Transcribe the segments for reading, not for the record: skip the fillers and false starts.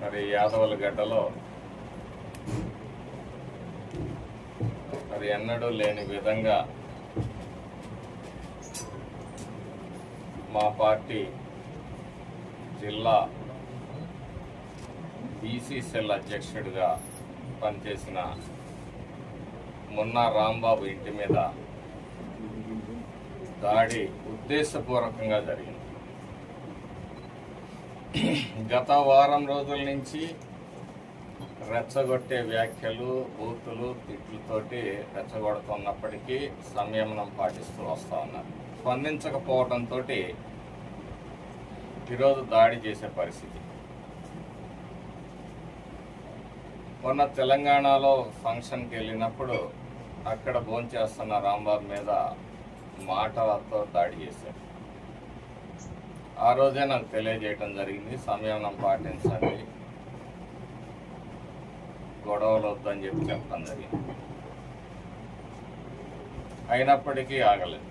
మరి యాదవుల గడ్డలో మరి ఎన్నడూ లేని విధంగా మా పార్టీ జిల్లా బీసీ సెల్ అధ్యక్షుడిగా పనిచేసిన మున్నా రాంబాబు ఇంటి మీద దాడి ఉద్దేశపూర్వకంగా జరిగింది. గత వారం రోజుల నుంచి రెచ్చగొట్టే వ్యాఖ్యలు, బూతులు, తిట్లతోటి రెచ్చగొడుతున్నప్పటికీ సంయమనం పాటిస్తూ వస్తూ ఉన్నారు. స్పందించకపోవడంతో ఈరోజు దాడి చేసే పరిస్థితి. మొన్న తెలంగాణలో ఫంక్షన్కి వెళ్ళినప్పుడు అక్కడ భోంచేస్తున్న రాంబాబు మీద మాటలతో దాడి చేశారు. ఆ రోజే నాకు తెలియజేయటం జరిగింది, సంయమనం పాటించండి, గొడవలు వద్దని చెప్పడం జరిగింది. అయినప్పటికీ ఆగలేదు.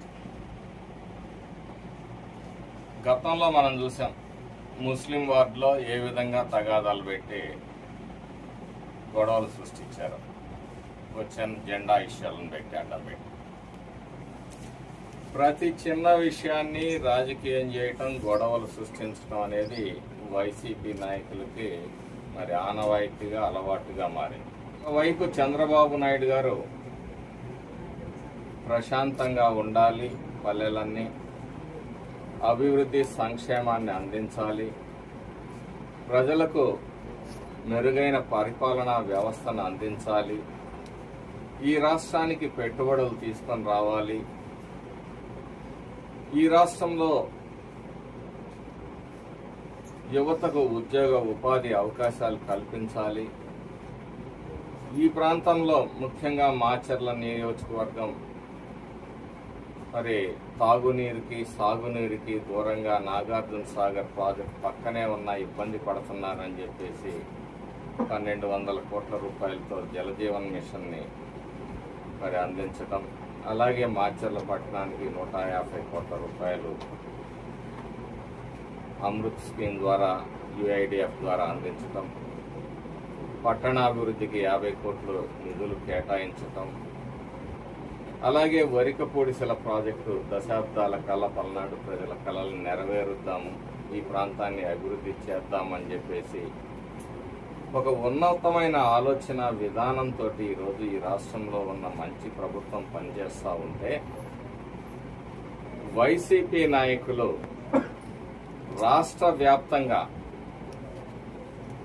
గతంలో మనం చూసాం ముస్లిం వార్డులో ఏ విధంగా తగాదాలు పెట్టి గొడవలు సృష్టించారు. వచ్చిన జెండా ఇష్యాలను పెట్టి అడ్డం పెట్టి ప్రతి చిన్న విషయాన్ని రాజకీయం చేయటం, గొడవలు సృష్టించడం అనేది వైసీపీ నాయకులకి మరి ఆనవాయితీగా, అలవాటుగా మారింది. ఒకవైపు చంద్రబాబు నాయుడు గారు ప్రశాంతంగా ఉండాలి, పల్లెలన్నీ అభివృద్ధి సంక్షేమాన్ని అందించాలి, ప్రజలకు మెరుగైన పరిపాలనా వ్యవస్థను అందించాలి, ఈ రాష్ట్రానికి పెట్టుబడులు తీసుకొని రావాలి, ఈ రాష్ట్రంలో యువతకు ఉద్యోగ ఉపాధి అవకాశాలు కల్పించాలి, ఈ ప్రాంతంలో ముఖ్యంగా మాచర్ల నియోజకవర్గం మరి తాగునీరుకి, సాగునీరుకి దూరంగా నాగార్జున సాగర్ ప్రాజెక్ట్ పక్కనే ఉన్న ఇబ్బంది పడుతున్నారని చెప్పేసి 1200 కోట్ల రూపాయలతో జలజీవన్ మిషన్ని మరి అందించటం, అలాగే మాచర్ల పట్టణానికి 150 కోట్ల రూపాయలు అమృత్ స్కీమ్ ద్వారా, యుఐడిఎఫ్ ద్వారా అందించటం, పట్టణాభివృద్ధికి 50 కోట్లు నిధులు కేటాయించటం, అలాగే వరికపూడిసెల ప్రాజెక్టు దశాబ్దాల కళ, పల్నాడు ప్రజల కళలను నెరవేరుద్దాము, ఈ ప్రాంతాన్ని అభివృద్ధి చేద్దామని చెప్పేసి ఒక ఉన్నతమైన ఆలోచన విధానంతో ఈరోజు ఈ రాష్ట్రంలో ఉన్న మంచి ప్రభుత్వం పనిచేస్తూ ఉంటే వైసీపీ నాయకులు రాష్ట్ర వ్యాప్తంగా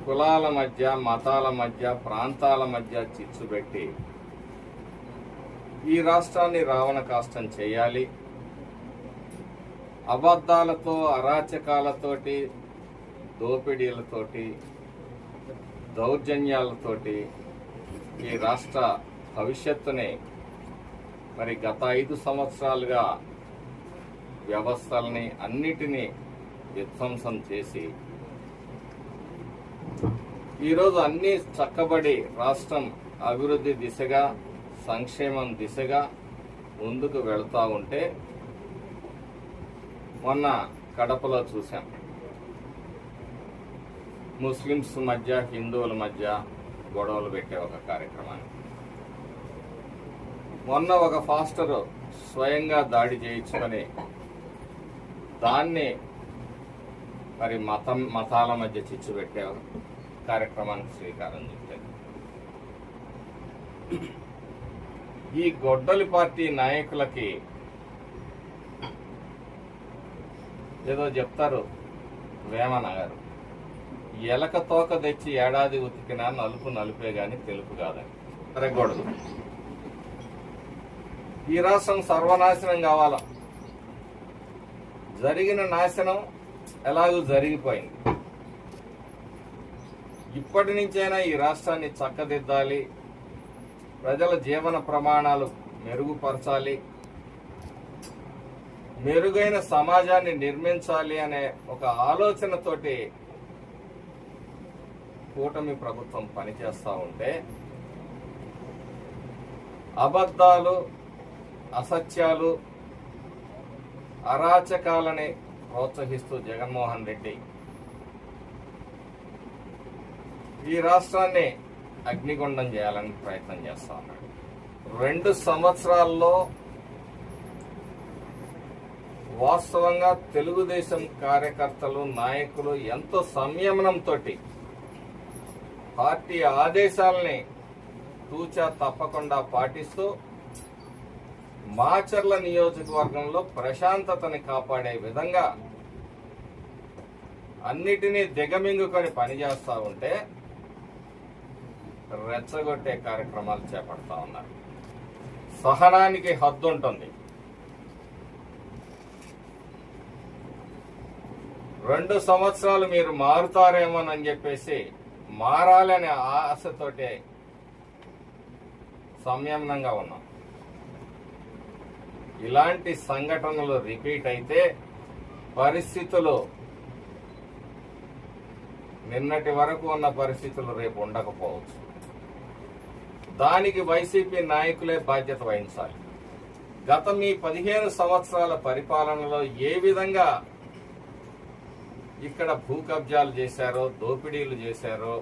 కులాల మధ్య, మతాల మధ్య, ప్రాంతాల మధ్య చిచ్చు పెట్టి ఈ రాష్ట్రాన్ని రావణ కాష్టం చేయాలి, అబద్ధాలతో, అరాచకాలతోటి, దోపిడీలతోటి, దౌర్జన్యాలతోటి ఈ రాష్ట్ర భవిష్యత్తుని మరి గత 5 సంవత్సరాలుగా వ్యవస్థల్ని అన్నిటినీ విధ్వంసం చేసి ఈరోజు అన్నీ చక్కబడి రాష్ట్రం అభివృద్ధి దిశగా, సంక్షేమం దిశగా ముందుకు వెళ్తూ ఉంటే మొన్న కడపలో చూసాం ముస్లిమ్స్ మధ్య, హిందువుల మధ్య గొడవలు పెట్టే ఒక కార్యక్రమాన్ని. మొన్న ఒక ఫాస్టర్ స్వయంగా దాడి చేయించుకొని దాన్ని మరి మతాల మధ్య చిచ్చు పెట్టే కార్యక్రమానికి శ్రీకారం చుట్టారు. ఈ గొడ్డలి పార్టీ నాయకులకి ఏదో చెప్తారు వేమన గారు, ఎలక తోక తెచ్చి ఏడాది ఉతికినా నలుపు నలుపే గాని తెలుపు కాదని. జరగకూడదు. ఈ రాష్ట్రం సర్వనాశనం కావాలా. జరిగిన నాశనం ఎలాగూ జరిగిపోయింది. ఇప్పటి నుంచైనా ఈ రాష్ట్రాన్ని చక్కదిద్దాలి, ప్రజల జీవన ప్రమాణాలు మెరుగుపరచాలి, మెరుగైన సమాజాన్ని నిర్మించాలి అనే ఒక ఆలోచనతోటి కూటమి ప్రభుత్వం పనిచేస్తూ ఉంటే అబద్ధాలు, అసత్యాలు, అరాచకాలని ప్రోత్సహిస్తూ జగన్మోహన్ రెడ్డి ఈ రాష్ట్రాన్ని అగ్నిగుండం చేయాలని ప్రయత్నం చేస్తా ఉన్నాడు. 2 సంవత్సరాల్లో వాస్తవంగా తెలుగుదేశం కార్యకర్తలు, నాయకులు ఎంతో సంయమనంతో పార్టీ ఆదేశాలని తూచా తప్పకుండా పాటిస్తూ మాచర్ల నియోజకవర్గంలో ప్రశాంతతని కాపాడే విధంగా అన్నిటినీ దిగమింగుకొని పనిచేస్తా ఉంటే రెచ్చగొట్టే కార్యక్రమాలు చేపడతా ఉన్నారు. సహనానికి హద్దు ఉంటుంది. 2 సంవత్సరాలు మీరు మారుతారేమోనని చెప్పేసి మారాలనే ఆశతోటే సంయమనంగా ఉన్నాం. ఇలాంటి సంఘటనలు రిపీట్ అయితే పరిస్థితులు నిన్నటి వరకు ఉన్న పరిస్థితులు రేపు ఉండకపోవచ్చు. దానికి వైసీపీ నాయకులే బాధ్యత వహించాలి. గత మీ 15 సంవత్సరాల పరిపాలనలో ఏ విధంగా ఇక్కడ భూ కబ్జాలు చేశారో, దోపిడీలు చేశారో,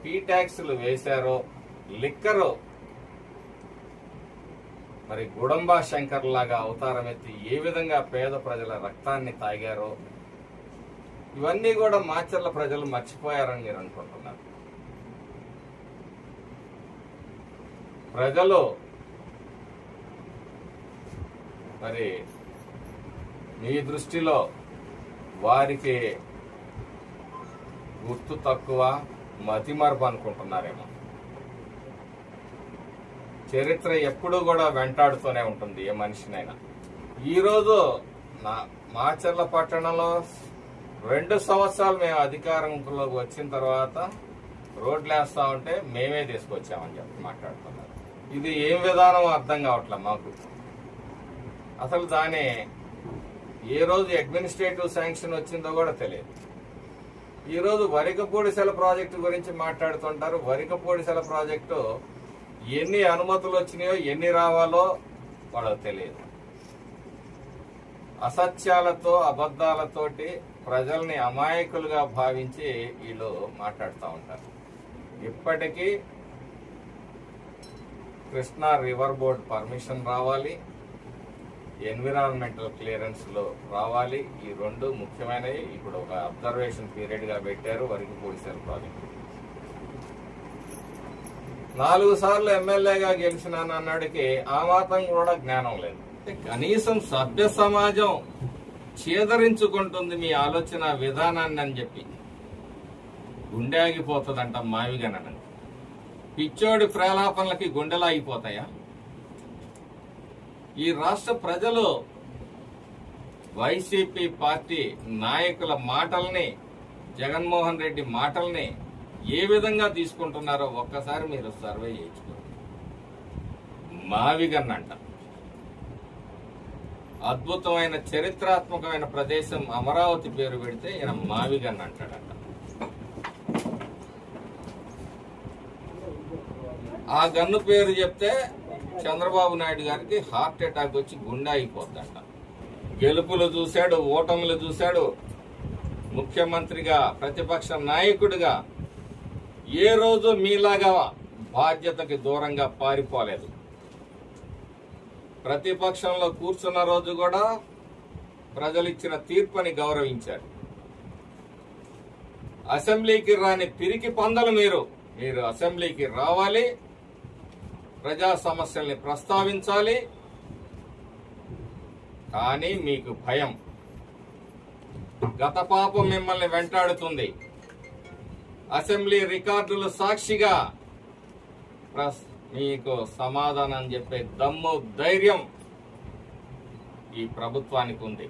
పీ ట్యాక్సులు వేశారో, లిక్కరు మరి గుడంబా శంకర్ లాగా అవతారం ఎత్తి ఏ విధంగా పేద ప్రజల రక్తాన్ని తాగారో ఇవన్నీ కూడా మాచర్ల ప్రజలు మర్చిపోయారని మీరు అనుకుంటున్నారు. ప్రజలు మరి మీ దృష్టిలో వారికి గుర్తు తక్కువ, మతిమరుపు అనుకుంటున్నారేమో. చరిత్ర ఎప్పుడూ కూడా వెంటాడుతూనే ఉంటుంది ఏ మనిషినైనా. ఈరోజు మాచర్ల పట్టణంలో 2 సంవత్సరాలు మేము అధికారంలోకి వచ్చిన తర్వాత రోడ్లు వేస్తా ఉంటే మేమే తీసుకొచ్చామని చెప్పి మాట్లాడుతున్నారు. ఇది ఏం విధానం అర్థం కావట్లే మాకు. అసలు దాని ఏ రోజు అడ్మినిస్ట్రేటివ్ శాంక్షన్ వచ్చిందో కూడా తెలియదు. ఈరోజు వరికపూడిసెల ప్రాజెక్టు గురించి మాట్లాడుతుంటారు. వరికపూడిసెల ప్రాజెక్టు ఎన్ని అనుమతులు వచ్చినాయో, ఎన్ని రావాలో వాళ్ళకు తెలియదు. అసత్యాలతో, అబద్ధాలతోటి ప్రజల్ని అమాయకులుగా భావించి వీళ్ళు మాట్లాడుతూ ఉంటారు. ఇప్పటికీ కృష్ణా రివర్ బోర్డ్ పర్మిషన్ రావాలి, ఎన్విరాన్మెంటల్ క్లియరెన్స్లో రావాలి. ఈ 2 ముఖ్యమైనవి. ఇప్పుడు ఒక అబ్జర్వేషన్ పీరియడ్గా పెట్టారు వరికపూడిసెల ప్రాజెక్టు. 4 సార్లు ఎమ్మెల్యేగా గెలిచినానన్నాడికి ఆ మాత్రం కూడా జ్ఞానం లేదు. కనీసం సభ్య సమాజం చేదరించుకుంటుంది మీ ఆలోచన విధానాన్ని అని చెప్పి గుండె ఆగిపోతుందంట మావిగనని. పిచ్చోడి ప్రలాపనలకి గుండెలు ఆగిపోతాయా? ఈ రాష్ట్ర ప్రజలు వైసీపీ పార్టీ నాయకుల మాటల్ని, జగన్మోహన్ రెడ్డి మాటల్ని ఏ విధంగా తీసుకుంటున్నారో ఒక్కసారి మీరు సర్వే చేయించుకోండి. మావిగన్నంట. అద్భుతమైన చరిత్రాత్మకమైన ప్రదేశం అమరావతి పేరు పెడితే ఈయన మావిగన్ అంటాడంట. ఆ గన్ను పేరు చెప్తే చంద్రబాబు నాయుడు గారికి హార్ట్ అటాక్ వచ్చి గుండె అయిపోద్దంట. గెలుపులు చూశాడు, ఓటములు చూశాడు. ముఖ్యమంత్రిగా, ప్రతిపక్ష నాయకుడిగా ఏ రోజు మీలాగా బాధ్యతకి దూరంగా పారిపోలేదు. ప్రతిపక్షంలో కూర్చున్న రోజు కూడా ప్రజలిచ్చిన తీర్పుని గౌరవించారు. అసెంబ్లీకి రాని పిరికి పందలు మీరు అసెంబ్లీకి రావాలి, ప్రజా సమస్యల్ని ప్రస్తావించాలి. కానీ మీకు భయం. గత పాపం మిమ్మల్ని వెంటాడుతుంది. అసెంబ్లీ రికార్డులు సాక్షిగా మీకు సమాధానం చెప్పే దమ్ము, ధైర్యం ఈ ప్రభుత్వానికి ఉంది.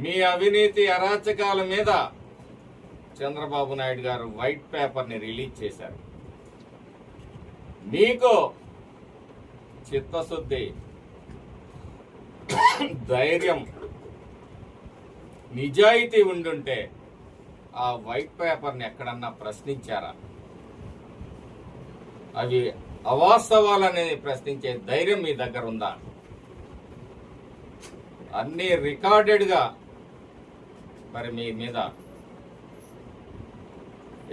మీ అవినీతి అరాచకాల మీద చంద్రబాబు నాయుడు గారు వైట్ పేపర్ని రిలీజ్ చేశారు. మీకు చిత్తశుద్ధి, ధైర్యం, నిజాయితీ ఉండుంటే ఆ వైట్ పేపర్ని ఎక్కడన్నా ప్రశ్నించారా? అవి అవాస్తవాలనేది ప్రశ్నించే ధైర్యం మీ దగ్గర ఉందా? అన్ని రికార్డెడ్గా మరి మీ మీద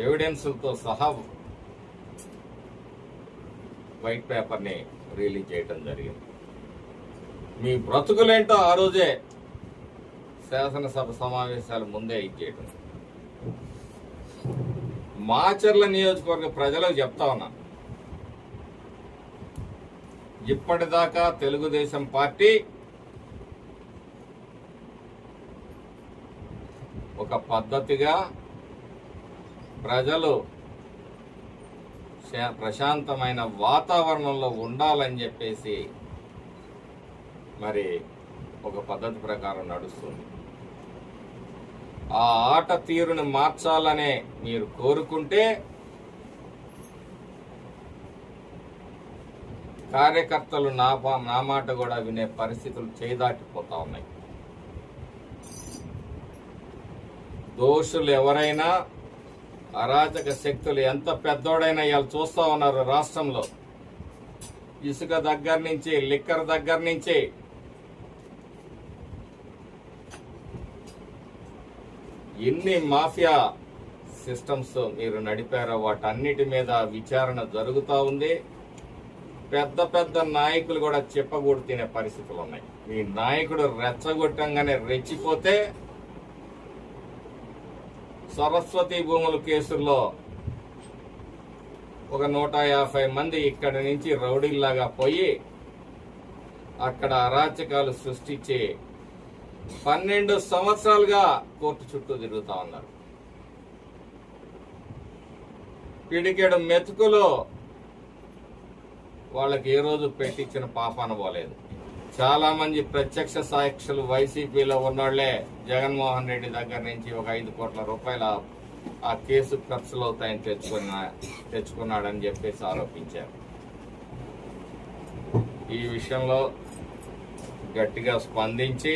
ఎవిడెన్స్లతో సహా వైట్ పేపర్ని రిలీజ్ చేయటం జరిగింది. మీ బ్రతుకులేంటో ఆ రోజే శాసనసభ సమావేశాల ముందే ఇచ్చేయటం. మాచర్ల నియోజకవర్గ ప్రజలకు చెప్తా ఉన్నా, ఇప్పటిదాకా తెలుగుదేశం పార్టీ ఒక పద్ధతిగా ప్రజలు ప్రశాంతమైన వాతావరణంలో ఉండాలని చెప్పేసి మరి ఒక పద్ధతి ప్రకారం నడుస్తుంది. ఆ ఆట తీరుని మార్చాలనే మీరు కోరుకుంటే కార్యకర్తలు నా మాట కూడా వినే పరిస్థితులు చేదాటిపోతా ఉన్నాయి. దోషులు ఎవరైనా, అరాచక శక్తులు ఎంత పెద్దోడైనా ఇవాళ చూస్తా ఉన్నారు. రాష్ట్రంలో ఇసుక దగ్గర నుంచి, లిక్కర్ దగ్గర నుంచి ఎన్ని మాఫియా సిస్టమ్స్ మీరు నడిపారో వాటన్నిటి మీద విచారణ జరుగుతూ ఉంది. పెద్ద పెద్ద నాయకులు కూడా చెప్పకూడదు తినే పరిస్థితులు ఉన్నాయి. మీ నాయకుడు రెచ్చగొట్టంగానే రెచ్చిపోతే సరస్వతి భూముల కేసుల్లో ఒక 150 మంది ఇక్కడి నుంచి రౌడీల్లాగా పోయి అక్కడ అరాచకాలు సృష్టించి 12 సంవత్సరాలుగా కోర్టు చుట్టూ తిరుగుతా ఉన్నారు. పిడికెడు మెతుకులో వాళ్ళకి ఏ రోజు పెట్టించిన పాపాన పోలేదు. చాలా మంది ప్రత్యక్ష సాక్షులు వైసీపీలో ఉన్నోళ్లే జగన్మోహన్ రెడ్డి దగ్గర నుంచి ఒక 5 కోట్ల రూపాయల ఆ కేసు ఖర్చులు అవుతాయని తెచ్చుకున్నాడని చెప్పేసి ఆరోపించారు. ఈ విషయంలో గట్టిగా స్పందించి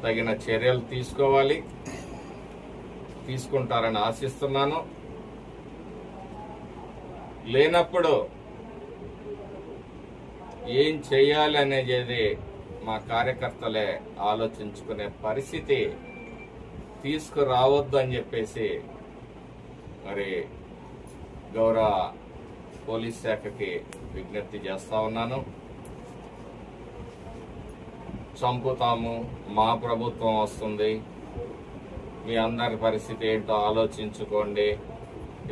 తగిన చర్యలు తీసుకోవాలి, తీసుకుంటారని ఆశిస్తున్నాను. లేనప్పుడు ఏం చేయాలి అనేది మా కార్యకర్తలే ఆలోచించుకునే పరిస్థితి తీసుకురావద్దు అని చెప్పేసి మరి గౌరవ పోలీస్ శాఖకి విజ్ఞప్తి చేస్తా ఉన్నాను. చంపుతాము, మా ప్రభుత్వం వస్తుంది, మీ అందరి పరిస్థితి ఏంటో ఆలోచించుకోండి,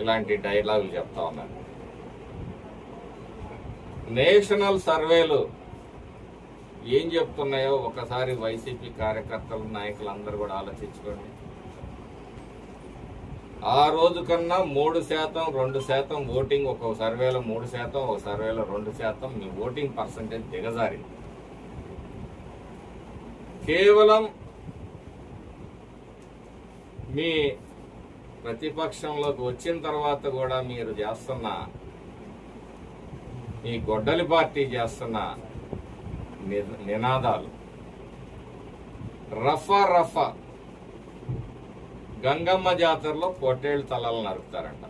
ఇలాంటి డైలాగులు చెప్తా ఉన్నారు. నేషనల్ సర్వేలు ఏం చెప్తున్నాయో ఒకసారి వైసీపీ కార్యకర్తలు, నాయకులు అందరూ కూడా ఆలోచించుకోండి. ఆ రోజు కన్నా 3%, 2% ఓటింగ్, ఒక సర్వేలో 3%, ఒక సర్వేలో 2% మీ ఓటింగ్ పర్సంటేజ్ దిగజారింది. కేవలం మీ ప్రతిపక్షంలోకి వచ్చిన తర్వాత కూడా మీరు చేస్తున్న, మీ గొడ్డలి పార్టీ చేస్తున్న నినాదాలు రఫా గంగమ్మ జాతరలో పొట్టేళ్లు తలలు నరుకుతారంట.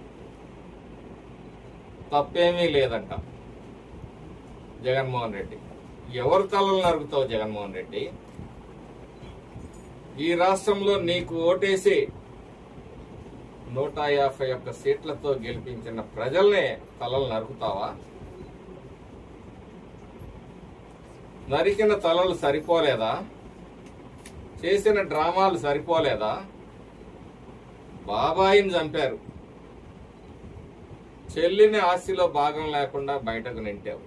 తప్పేమీ లేదంట. జగన్మోహన్ రెడ్డి, ఎవరు తలలు నరుకుతావు జగన్మోహన్ రెడ్డి? ఈ రాష్ట్రంలో నీకు ఓటేసి 151 సీట్లతో గెలిపించిన ప్రజల్నే తలలు నరుకుతావా? నరికిన తలలు సరిపోలేదా? చేసిన డ్రామాలు సరిపోలేదా? బాబాయిని చంపారు, చెల్లిని ఆస్తిలో భాగం లేకుండా బయటకు నెంటావు.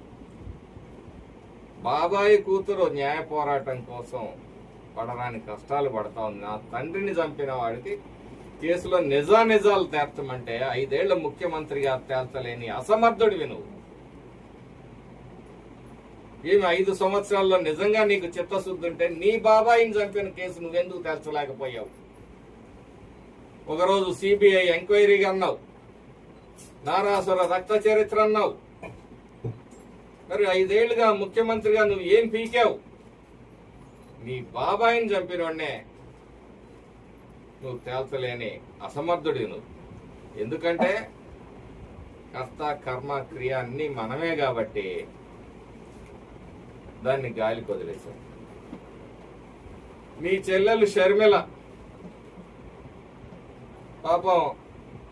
బాబాయి కూతురు న్యాయ పోరాటం కోసం పడరాని కష్టాలు పడతా ఉంది. నా తండ్రిని చంపిన వాడికి కేసులో నిజాలు తేల్చమంటే 5 ఏళ్ల ముఖ్యమంత్రిగా తేల్చలేని అసమర్థుడివి నువ్వు. ఏమి 5 సంవత్సరాల్లో నిజంగా నీకు చిత్తశుద్ధి ఉంటే నీ బాబాయిని చంపిన కేసు నువ్వెందుకు తేల్చలేకపోయావు? ఒకరోజు సిబిఐ ఎంక్వైరీగా అన్నావు, నారాసుర రక్త చరిత్ర అన్నావు. మరి 5 ఏళ్లుగా ముఖ్యమంత్రిగా నువ్వు ఏం పీకావు? నీ బాబాయిని చంపినోడ్నే నువ్వు తేల్చలేని అసమర్థుడి నువ్వు. ఎందుకంటే కర్త కర్మ క్రియ అన్ని మనమే కాబట్టి దాన్ని గాలికి వదిలేశాం. మీ చెల్లెలు షర్మిల పాపం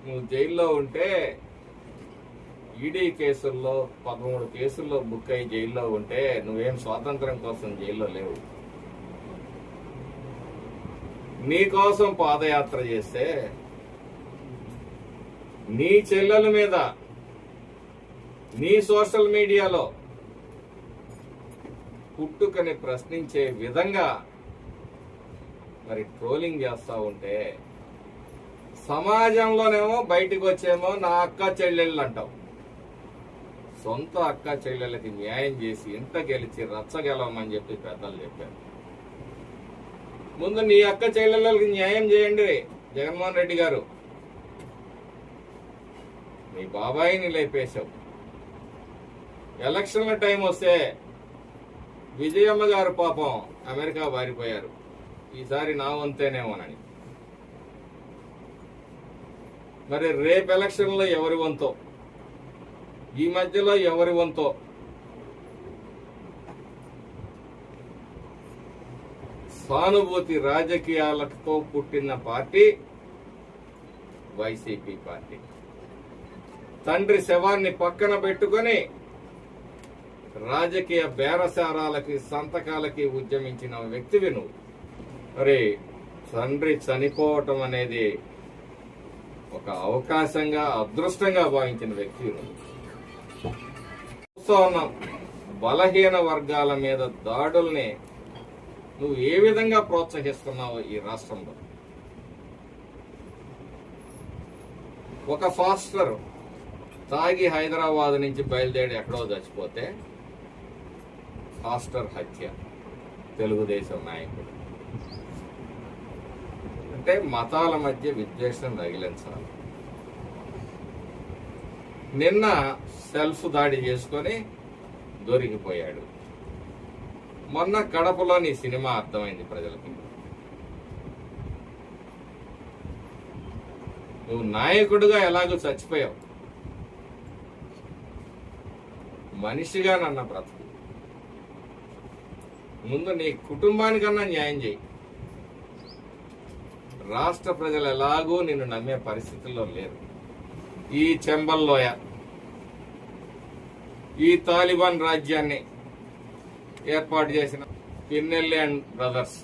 నువ్వు జైల్లో ఉంటే ఈడీ కేసుల్లో 13 కేసుల్లో బుక్ అయి జైల్లో ఉంటే నువ్వేం స్వాతంత్రం కోసం జైల్లో లేవు. నీ కోసం పాదయాత్ర చేస్తే నీ చెల్లెల మీద నీ సోషల్ మీడియాలో పుట్టుకని ప్రశ్నించే విధంగా మరి ట్రోలింగ్ చేస్తా ఉంటే సమాజంలోనేమో బయటకు వచ్చేమో నా అక్క చెల్లెళ్ళు అంటావు. సొంత అక్క చెల్లెళ్ళకి న్యాయం చేసి ఇంత గెలిచి రచ్చగెలవమని చెప్పి పెద్దలు చెప్పారు. ముందు నీ అక్క చెల్లెళ్ళకి న్యాయం చేయండి జగన్మోహన్ రెడ్డి గారు. నీ బాబాయిని లేపేశావు. ఎలక్షన్ల టైం వస్తే విజయమ్మ గారు పాపం అమెరికా పారిపోయారు. ఈసారి నా వంతేనేమోనని. మరి రేపు ఎలక్షన్లో ఎవరి వంతో, ఈ మధ్యలో ఎవరి వంతో సానుభూతి రాజకీయాలతో పుట్టిన పార్టీ వైసీపీ పార్టీ. తండ్రి శవాన్ని పక్కన పెట్టుకొని రాజకీయ బేరసారాలకి సంతకాలకి ఉద్యమించిన వ్యక్తివి నువ్వు. మరి తండ్రి చనిపోవటం అనేది ఒక అవకాశంగా అదృష్టంగా భావించిన వ్యక్తివి నువ్వు. చూస్తూ ఉన్నాం బలహీన వర్గాల మీద దాడుల్ని నువ్వు ఏ విధంగా ప్రోత్సహిస్తున్నావు ఈ రాష్ట్రంలో. ఒక ఫాస్టర్ తాగి హైదరాబాద్ నుంచి బయలుదేరి ఎక్కడో చచ్చిపోతే ఫాస్టర్ హత్య, తెలుగుదేశం నాయకుడు. అంటే మతాల మధ్య విద్వేషం రగిలించాలి. నిన్న సెల్ఫ్ దాడి చేసుకొని దొరికిపోయాడు. మొన్న కడపలో నీ సినిమా అర్థమైంది ప్రజలకి. నువ్వు నాయకుడిగా ఎలాగో చచ్చిపోయావు, మనిషిగా నన్న బ్రతుకు. ముందు నీ కుటుంబానికన్నా న్యాయం చేయి. రాష్ట్ర ప్రజలు ఎలాగో నిన్ను నమ్మే పరిస్థితుల్లో లేరు. ఈ చెంబల్లోయ ఈ తాలిబాన్ రాజ్యాన్ని ఏర్పాటు చేసిన పిన్నెల్లి అండ్ బ్రదర్స్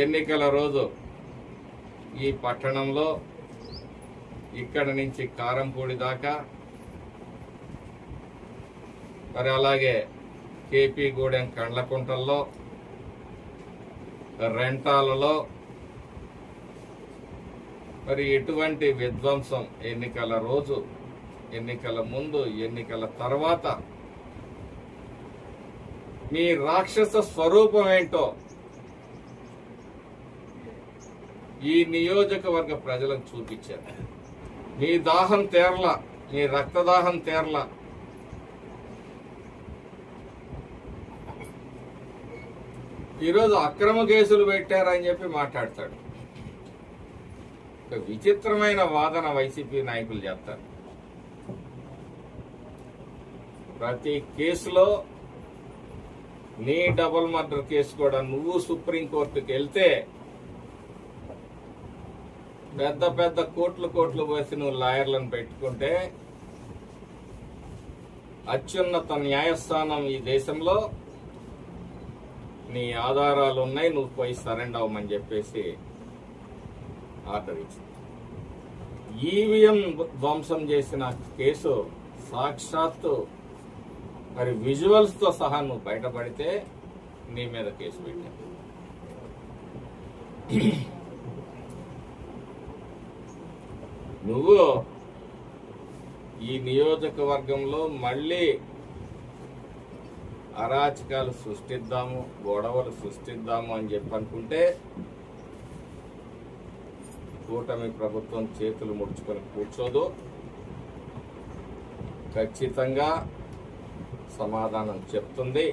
ఎన్నికల రోజు ఈ పట్టణంలో ఇక్కడ నుంచి కారంపూడి దాకా, మరి అలాగే కేపీ గూడెం కండ్లకుంటల్లో, రెంటాలలో మరి ఎటువంటి విధ్వంసం ఎన్నికల రోజు, ఎన్నికల ముందు, ఎన్నికల తర్వాత మీ రాక్షస స్వరూపం ఏంటో ఈ నియోజకవర్గ ప్రజలకు చూపించారు. మీ దాహం తేర్ల, మీ రక్తదాహం తేర్ల. ఈరోజు అక్రమ కేసులు పెట్టారని చెప్పి మాట్లాడతాడు. ఒక విచిత్రమైన వాదన వైసీపీ నాయకులు చేస్తారు. ప్రతి కేసులో నీ డబుల్ మర్డర్ కేసు కూడా నువ్వు సుప్రీంకోర్టుకి వెళ్తే పెద్ద పెద్ద కోట్లు వేసి నువ్వు లాయర్లను పెట్టుకుంటే అత్యున్నత న్యాయస్థానం ఈ దేశంలో నీ ఆధారాలు ఉన్నాయి, నువ్వు పోయి సరెండర్ అవ్వమని చెప్పేసి ఆర్డర్ ఇచ్చింది. ఈవీఎం ధ్వంసం చేసిన కేసు సాక్షాత్తు మరి విజువల్స్ తో సహా నువ్వు బయటపడితే నీ మీద కేసు పెట్టావు. నువ్వు ఈ నియోజకవర్గంలో మళ్ళీ అరాచకాలు సృష్టిద్దాము, గొడవలు సృష్టిద్దాము అని చెప్పి అనుకుంటే కూటమి ప్రభుత్వం చేతులు ముడుచుకొని కూర్చోదు. ఖచ్చితంగా సమాధానం చెప్తుంది.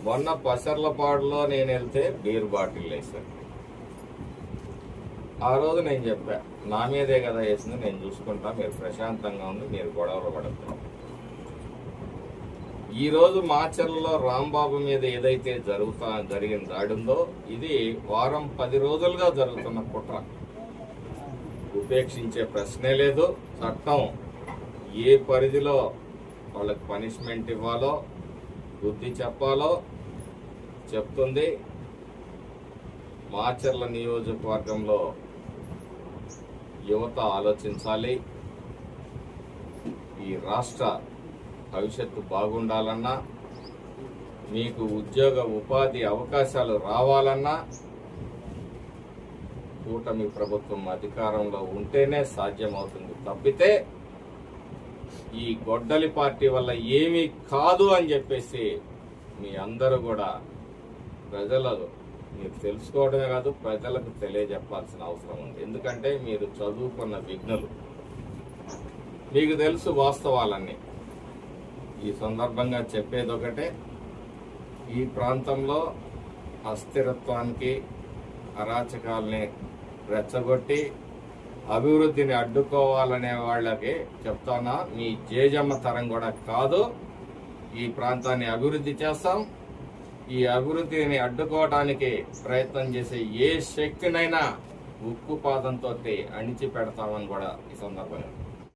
మొన్న పసర్లపాడులో నేను వెళ్తే బీర్ బాటిల్ వేశాను. ఆ రోజు నేను చెప్పా, నా మీదే కదా వేసింది, నేను చూసుకుంటా, మీరు ప్రశాంతంగా ఉంది, మీరు గొడవలు పడద్దు. ఈ రోజు మాచర్లలో రాంబాబు మీద ఏదైతే జరిగిన దాడి ఉందో ఇది వారం 10 రోజులుగా జరుగుతున్న కుట్ర. ఉపేక్షించే ప్రశ్నే లేదు. చట్టం ఏ పరిధిలో వాళ్ళకి పనిష్మెంట్ ఇవ్వాలో, బుద్ధి చెప్పాలో చెప్తుంది. మాచర్ల నియోజకవర్గంలో యువత ఆలోచించాలి. ఈ రాష్ట్ర భవిష్యత్తు బాగుండాలన్నా, మీకు ఉద్యోగ ఉపాధి అవకాశాలు రావాలన్నా కూటమి ప్రభుత్వం అధికారంలో ఉంటేనే సాధ్యమవుతుంది. తప్పితే ఈ గొడ్డలి పార్టీ వల్ల ఏమీ కాదు అని చెప్పేసి మీ అందరూ కూడా ప్రజలు మీరు తెలుసుకోవడమే కాదు, ప్రజలకు తెలియజెప్పాల్సిన అవసరం ఉంది. ఎందుకంటే మీరు చదువుకున్న విఘ్నులు, మీకు తెలుసు వాస్తవాలన్నీ. ఈ సందర్భంగా చెప్పేది ఒకటే, ఈ ప్రాంతంలో అస్థిరత్వానికి, అరాచకాలని రెచ్చగొట్టి అభివృద్ధిని అడ్డుకోవాలనే వాళ్ళకి చెప్తానా, మీ జేజమ్మ తరం కూడా కాదు. ఈ ప్రాంతాన్ని అభివృద్ధి చేస్తాం. ఈ అభివృద్ధిని అడ్డుకోవడానికి ప్రయత్నం చేసే ఏ శక్తినైనా ఉక్కు పాదంతో అణిచి పెడతామని కూడా ఈ సందర్భంగా